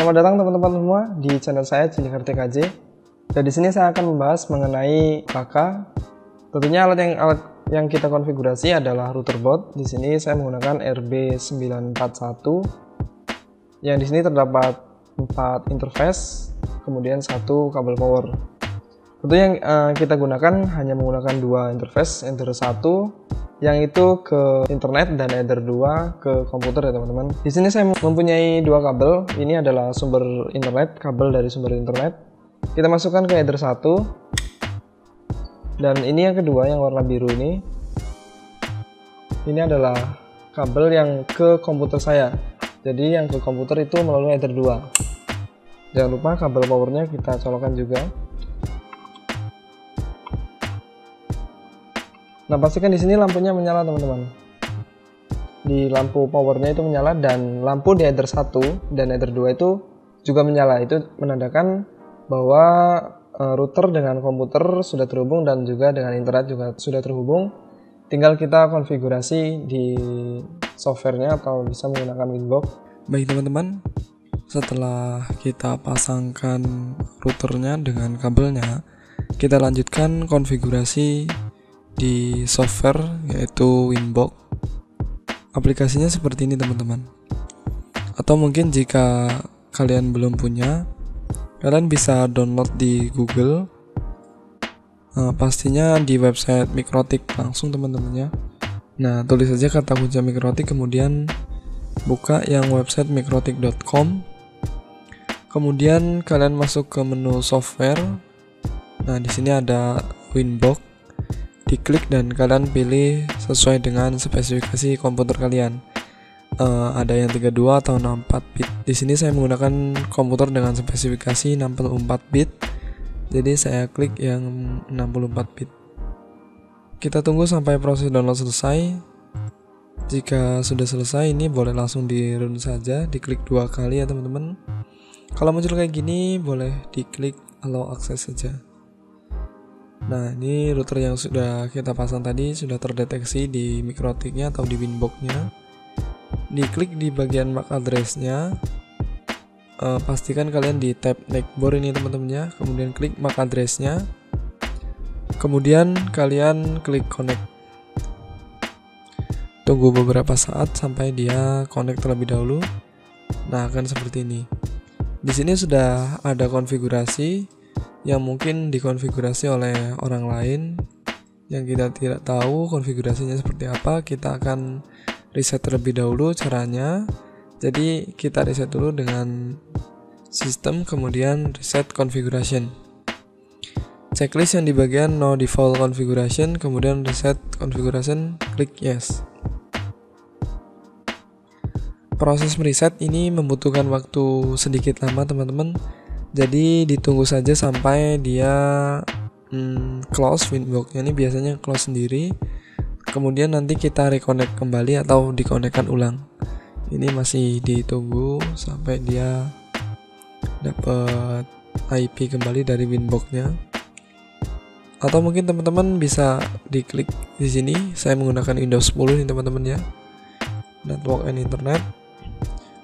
Selamat datang teman-teman semua di channel saya Juniker TKJ. Dan di sini saya akan membahas mengenai UKK. Tentunya alat yang kita konfigurasi adalah router board. Di sini saya menggunakan RB941. Yang di sini terdapat 4 interface, kemudian 1 kabel power. Tentu yang kita gunakan hanya menggunakan 2 interface, Ether 1 yang itu ke internet dan Ether 2 ke komputer ya teman-teman. Di sini saya mempunyai 2 kabel. Ini adalah sumber internet, kabel dari sumber internet. Kita masukkan ke Ether 1. Dan ini yang kedua yang warna biru ini. Ini adalah kabel yang ke komputer saya. Jadi yang ke komputer itu melalui Ether 2. Jangan lupa kabel powernya kita colokkan juga. Nah, pastikan di sini lampunya menyala teman-teman. Di lampu powernya itu menyala dan lampu di Ether 1 dan Ether 2 itu juga menyala. Itu menandakan bahwa router dengan komputer sudah terhubung dan juga dengan internet juga sudah terhubung. Tinggal kita konfigurasi di softwarenya atau bisa menggunakan Winbox. Baik teman-teman, setelah kita pasangkan routernya dengan kabelnya, kita lanjutkan konfigurasi di software yaitu Winbox. Aplikasinya seperti ini teman-teman. Atau mungkin jika kalian belum punya, kalian bisa download di Google. Pastinya di website Mikrotik langsung teman-teman ya. Nah, tulis saja kata kunci Mikrotik, kemudian buka yang website mikrotik.com. Kemudian kalian masuk ke menu software. Nah, di sini ada Winbox. Diklik dan kalian pilih sesuai dengan spesifikasi komputer kalian. Ada yang 32 atau 64 bit. Di sini saya menggunakan komputer dengan spesifikasi 64 bit. Jadi saya klik yang 64 bit. Kita tunggu sampai proses download selesai. Jika sudah selesai, ini boleh langsung di run saja, diklik 2 kali ya teman-teman. Kalau muncul kayak gini, boleh diklik allow access saja. Nah, ini router yang sudah kita pasang tadi sudah terdeteksi di Mikrotiknya atau di Winbox-nya. Diklik di bagian MAC address-nya. Pastikan kalian di tab netboard ini teman-teman ya. Kemudian klik MAC address-nya. Kemudian kalian klik connect. Tunggu beberapa saat sampai dia connect terlebih dahulu. Nah, akan seperti ini. Di sini sudah ada konfigurasi yang mungkin dikonfigurasi oleh orang lain yang kita tidak tahu konfigurasinya seperti apa. Kita akan reset terlebih dahulu caranya. Jadi kita reset dulu dengan sistem, kemudian reset configuration. Checklist yang di bagian no default configuration, kemudian reset configuration, klik yes. Proses mereset ini membutuhkan waktu sedikit lama teman-teman. Jadi ditunggu saja sampai dia close. Winbox-nya ini biasanya close sendiri. Kemudian nanti kita reconnect kembali atau dikonekkan ulang. Ini masih ditunggu sampai dia dapat IP kembali dari Winbox-nya. Atau mungkin teman-teman bisa diklik di sini. Saya menggunakan Windows 10 nih teman-teman ya. Network and Internet.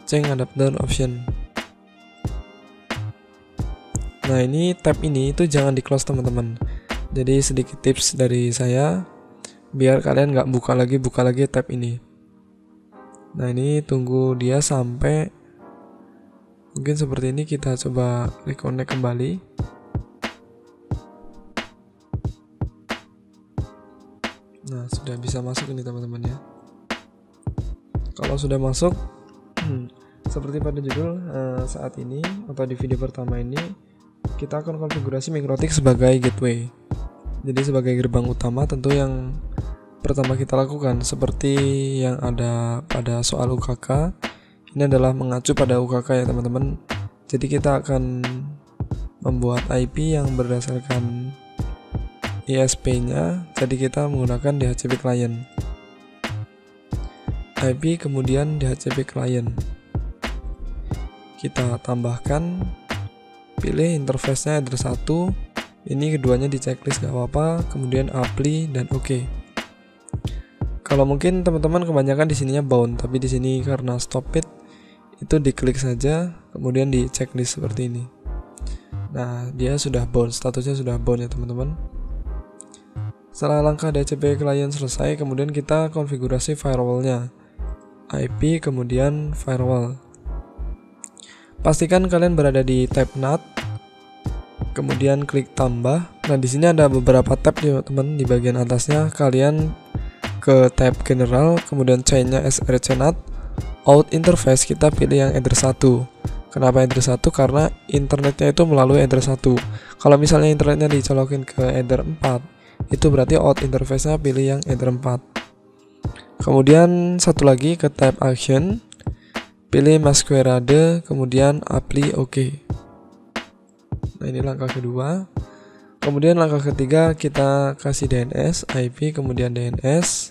Change adapter option. Nah, ini tab ini itu jangan di close teman-teman. Jadi sedikit tips dari saya biar kalian nggak buka lagi tab ini. Nah, ini tunggu dia sampai mungkin seperti ini. Kita coba reconnect kembali. Nah, sudah bisa masuk ini teman-teman ya. Kalau sudah masuk seperti pada judul saat ini atau di video pertama ini, kita akan konfigurasi Mikrotik sebagai gateway. Jadi sebagai gerbang utama tentu yang pertama kita lakukan seperti yang ada pada soal UKK. Ini adalah mengacu pada UKK ya teman-teman. Jadi kita akan membuat IP yang berdasarkan ISP-nya. Jadi kita menggunakan DHCP client. IP kemudian DHCP client. Kita tambahkan, pilih interface-nya Ether 1. Ini keduanya di checklist gak apa-apa, kemudian apply dan oke. Kalau mungkin teman-teman kebanyakan di sininya bound, tapi di sini karena stop it, itu diklik saja, kemudian di checklist seperti ini. Nah, dia sudah bound, statusnya sudah bound ya teman-teman. Setelah langkah DHCP client selesai, kemudian kita konfigurasi firewallnya, IP kemudian firewall. Pastikan kalian berada di tab NAT, kemudian klik tambah. Nah, di sini ada beberapa tab ya teman. Di bagian atasnya kalian ke tab general, kemudian chainnya src NAT, out interface kita pilih yang enter 1. Kenapa enter 1? Karena internetnya itu melalui enter 1. Kalau misalnya internetnya dicolokin ke enter 4, itu berarti out interface-nya pilih yang enter 4. Kemudian satu lagi ke tab action, pilih masquerade, kemudian apply OK. Nah, ini langkah kedua. Kemudian langkah ketiga kita kasih DNS, IP kemudian DNS.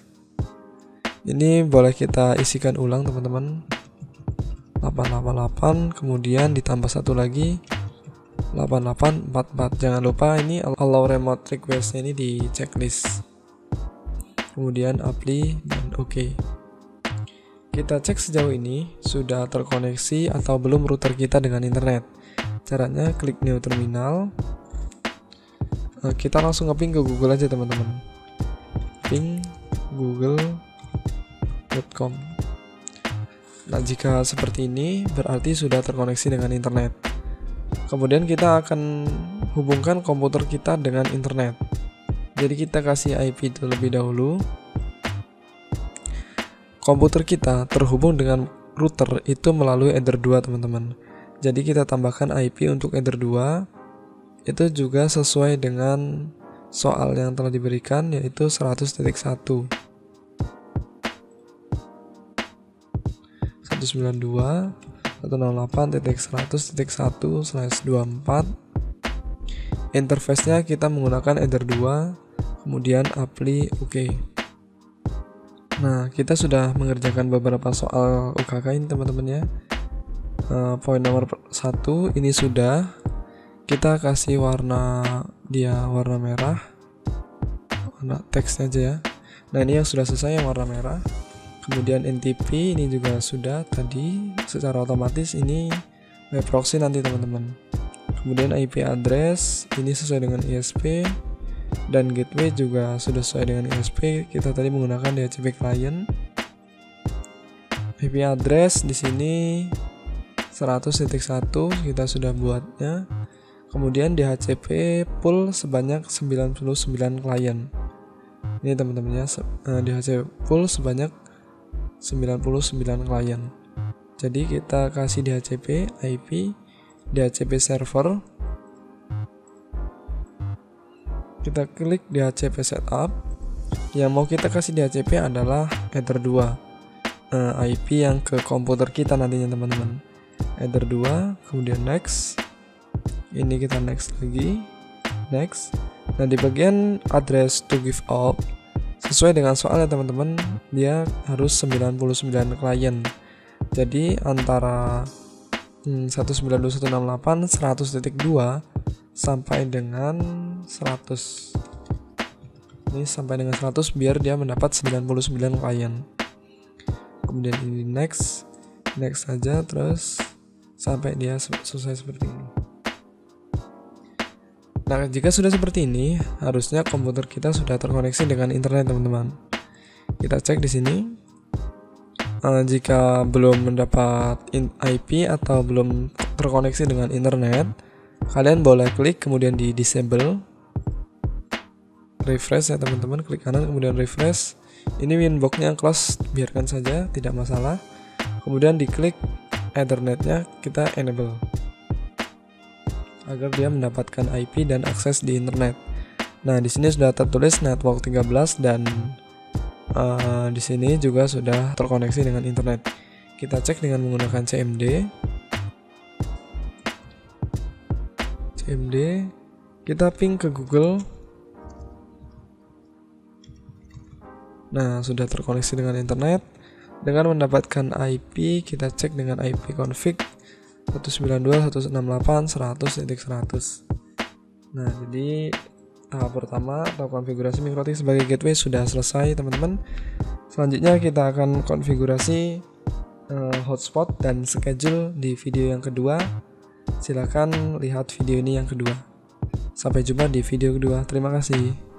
Ini boleh kita isikan ulang teman-teman. 888 kemudian ditambah satu lagi 8844. Jangan lupa ini allow remote request ini di checklist. Kemudian apply dan OK. Kita cek sejauh ini sudah terkoneksi atau belum router kita dengan internet. Caranya klik new terminal. Kita langsung nge-ping ke Google aja teman-teman. Ping google.com. Nah, jika seperti ini berarti sudah terkoneksi dengan internet. Kemudian kita akan hubungkan komputer kita dengan internet. Jadi kita kasih IP terlebih dahulu. Komputer kita terhubung dengan router itu melalui Ether 2 teman-teman. Jadi kita tambahkan IP untuk Ether 2. Itu juga sesuai dengan soal yang telah diberikan, yaitu 100.1 192.168.100.1/24. Interface-nya kita menggunakan Ether 2, kemudian apply OK. Nah, kita sudah mengerjakan beberapa soal UKK ini teman-teman ya. Poin nomor 1 ini sudah kita kasih warna merah, warna teksnya aja ya. Nah, ini yang sudah selesai yang warna merah. Kemudian NTP ini juga sudah tadi secara otomatis, ini web proxy nanti teman-teman. Kemudian IP address ini sesuai dengan ISP. Dan gateway juga sudah sesuai dengan ISP. Kita tadi menggunakan DHCP client. IP address di sini 100.1 kita sudah buatnya. Kemudian DHCP pool sebanyak 99 klien. Ini teman-teman ya, DHCP pool sebanyak 99 klien. Jadi kita kasih DHCP IP, DHCP server. Kita klik DHCP setup. Yang mau kita kasih DHCP adalah Ether 2, IP yang ke komputer kita nantinya teman-teman. Ether 2, kemudian next. Ini kita next lagi, next. Nah, di bagian address to give out, sesuai dengan soalnya teman-teman, dia harus 99 klien. Jadi antara 192.168 100.2 sampai dengan 100. Ini sampai dengan 100 biar dia mendapat 99 klien. Kemudian ini next saja terus sampai dia selesai seperti ini. Nah, jika sudah seperti ini, harusnya komputer kita sudah terkoneksi dengan internet teman-teman. Kita cek di sini. Jika belum mendapat IP atau belum terkoneksi dengan internet, kalian boleh klik kemudian di disable, refresh ya teman-teman, klik kanan kemudian refresh. Ini winboxnya close, biarkan saja, tidak masalah. Kemudian diklik Ethernetnya kita enable agar dia mendapatkan IP dan akses di internet. Nah, di sini sudah tertulis network 13 dan di sini juga sudah terkoneksi dengan internet. Kita cek dengan menggunakan CMD. Kita ping ke Google. Nah, sudah terkoneksi dengan internet. Dengan mendapatkan IP, kita cek dengan IP config 192.168.100.100. Nah, jadi tahap pertama atau konfigurasi MikroTik sebagai gateway sudah selesai teman-teman. Selanjutnya kita akan konfigurasi hotspot dan schedule di video yang kedua. Silakan lihat video ini yang kedua. Sampai jumpa di video kedua. Terima kasih.